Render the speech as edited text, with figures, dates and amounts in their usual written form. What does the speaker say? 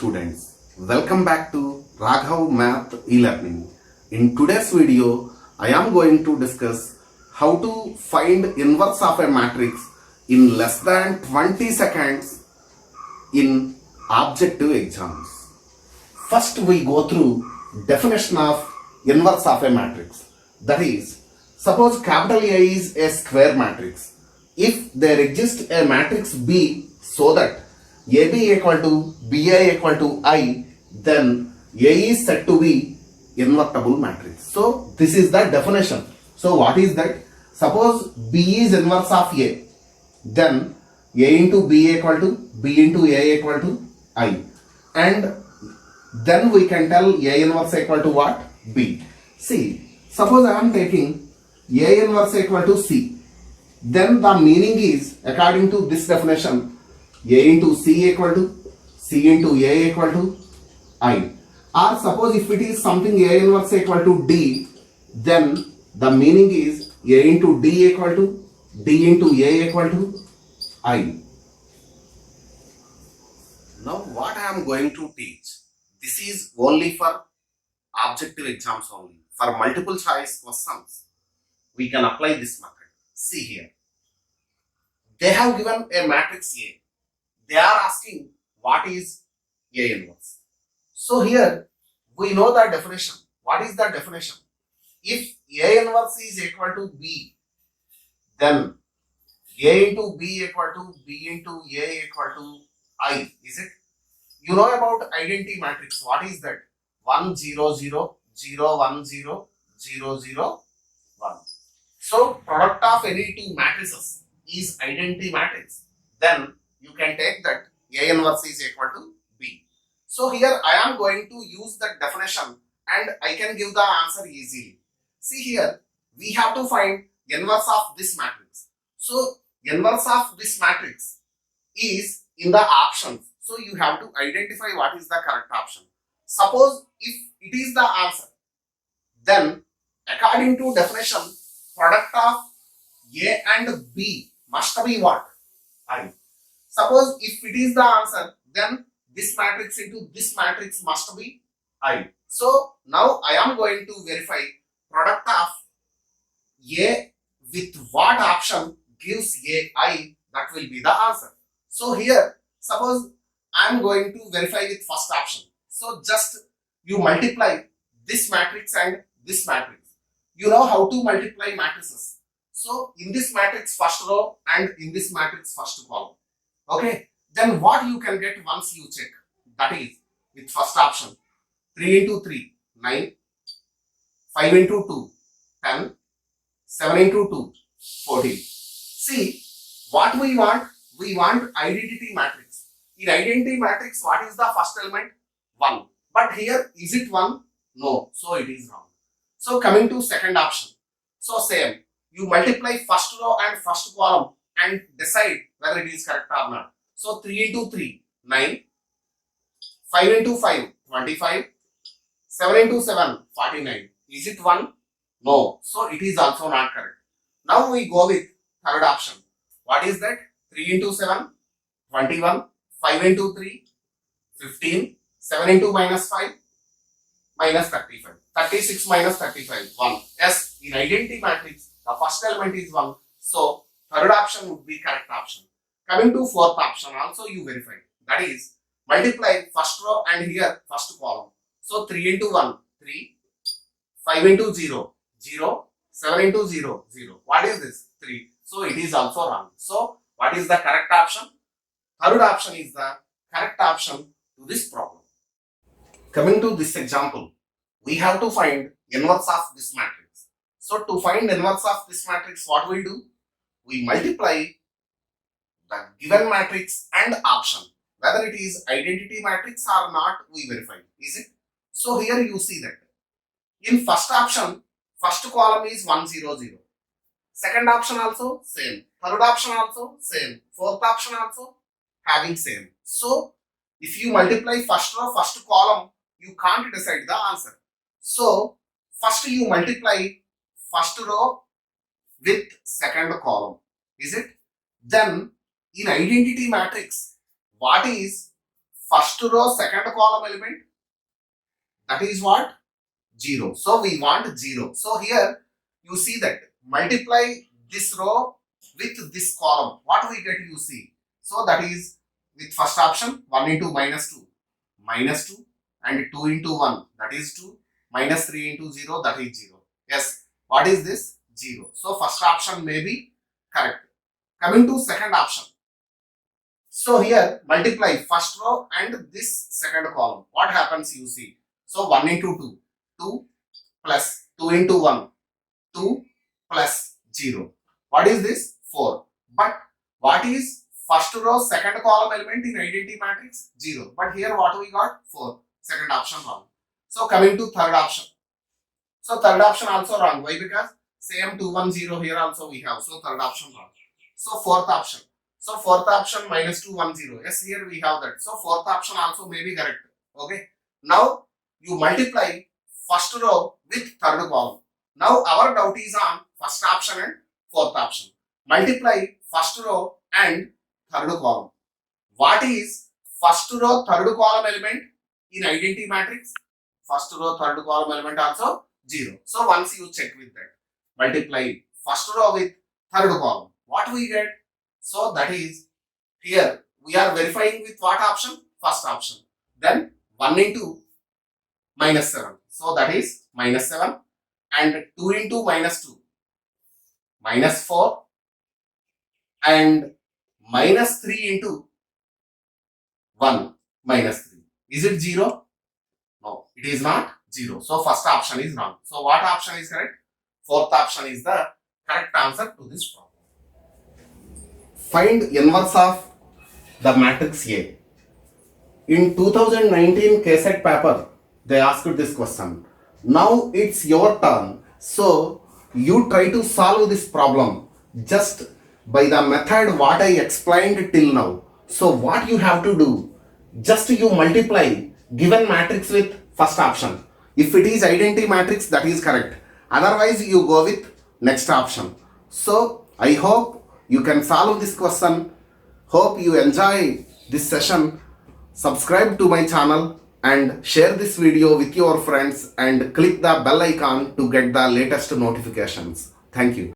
students, welcome back to Raghav Math e-learning. In today's video, I am going to discuss how to find inverse of a matrix in less than 20 seconds in objective exams. First we go through definition of inverse of a matrix. That is, suppose capital A is a square matrix. If there exists a matrix B so that AB equal to BI equal to I, then A is said to be invertible matrix. So this is the definition. So what is that? Suppose B is inverse of A, then A into B equal to B into A equal to I, and then we can tell A inverse equal to what? B. See, suppose I am taking A inverse equal to C, then the meaning is, according to this definition, A into C equal to C into A equal to I. Or suppose if it is something A inverse equal to D, then the meaning is A into D equal to D into A equal to I. Now what I am going to teach, this is only for objective exams only. For multiple choice questions, we can apply this method. See here, they have given a matrix A. They are asking what is A inverse. So here we know the definition. What is the definition? If A inverse is equal to B, then A into B equal to B into A equal to I, is it? You know about identity matrix. What is that? 1 0 0 0 1 0 0 0 1. So product of any two matrices is identity matrix. Then you can take that A inverse is equal to B. So here I am going to use that definition and I can give the answer easily. See here, we have to find inverse of this matrix. So inverse of this matrix is in the options. So you have to identify what is the correct option. Suppose if it is the answer, then according to definition, product of A and B must be what? I. Suppose if it is the answer, then this matrix into this matrix must be I. So now I am going to verify product of A with what option gives A I, that will be the answer. So here, suppose I am going to verify with first option. So just you multiply this matrix and this matrix. You know how to multiply matrices. So in this matrix first row and in this matrix first column. Okay. Then what you can get once you check? That is with first option. 3 into 3, 9. 5 into 2, 10. 7 into 2, 14. See, what we want? We want identity matrix. In identity matrix, what is the first element? 1. But here, is it 1? No. So it is wrong. So coming to second option. So same. You multiply first row and first column and decide whether it is correct or not. So 3 into 3, 9. 5 into 5, 25. 7 into 7, 49. Is it 1? No. So it is also not correct. Now we go with third option. What is that? 3 into 7, 21. 5 into 3, 15. 7 into minus 5, minus 35. 36 minus 35, 1. Yes, in identity matrix, the first element is 1. So third option would be correct option. Coming to fourth option, also you verify. That is, multiply first row and here first column. So 3 into 1, 3. 5 into 0, 0. 7 into 0, 0. What is this? 3. So it is also wrong. So what is the correct option? Third option is the correct option to this problem. Coming to this example, we have to find inverse of this matrix. So to find inverse of this matrix, what we do? We multiply the given matrix and option. Whether it is identity matrix or not, we verify. Is it? So here you see that. In first option, first column is 1 0 0. Second option also same. Third option also same. Fourth option also having same. So if you multiply first row, first column, you can't decide the answer. So first you multiply first row with second column. Is it? Then in identity matrix, what is first row second column element, that is what? 0. So we want 0. So here you see that multiply this row with this column. What we get, you see. So that is with first option 1 into minus 2, minus 2, and 2 into 1, that is 2, minus 3 into 0, that is 0. Yes, what is this? 0. So first option may be correct. Coming to second option. So here multiply first row and this second column. What happens, you see. So 1 into 2, 2 plus 2 into 1, 2 plus 0. What is this? 4. But what is first row second column element in identity matrix? 0. But here what we got? 4. Second option wrong. So coming to third option. So third option also wrong. Why? Because same 210 here also we have. So third option wrong. So fourth option. So fourth option minus 210. Yes, here we have that. So fourth option also may be correct. Okay. Now you multiply first row with third column. Now our doubt is on first option and fourth option. Multiply first row and third column. What is first row third column element in identity matrix? First row third column element also 0. So once you check with that, multiply first row with third column. What we get? So that is here we are verifying with what option? First option. Then 1 into minus 7. So that is minus 7, and 2 into minus 2, minus 4, and minus 3 into 1, minus 3. Is it 0? No, it is not 0. So first option is wrong. So what option is correct? Fourth option is the correct answer to this problem. Find inverse of the matrix A. In 2019 KSET paper, they asked this question. Now it's your turn. So you try to solve this problem just by the method what I explained till now. So what you have to do, just you multiply given matrix with first option. If it is identity matrix, that is correct. Otherwise you go with next option. So I hope you can solve this question. Hope you enjoy this session. Subscribe to my channel and share this video with your friends and click the bell icon to get the latest notifications. Thank you.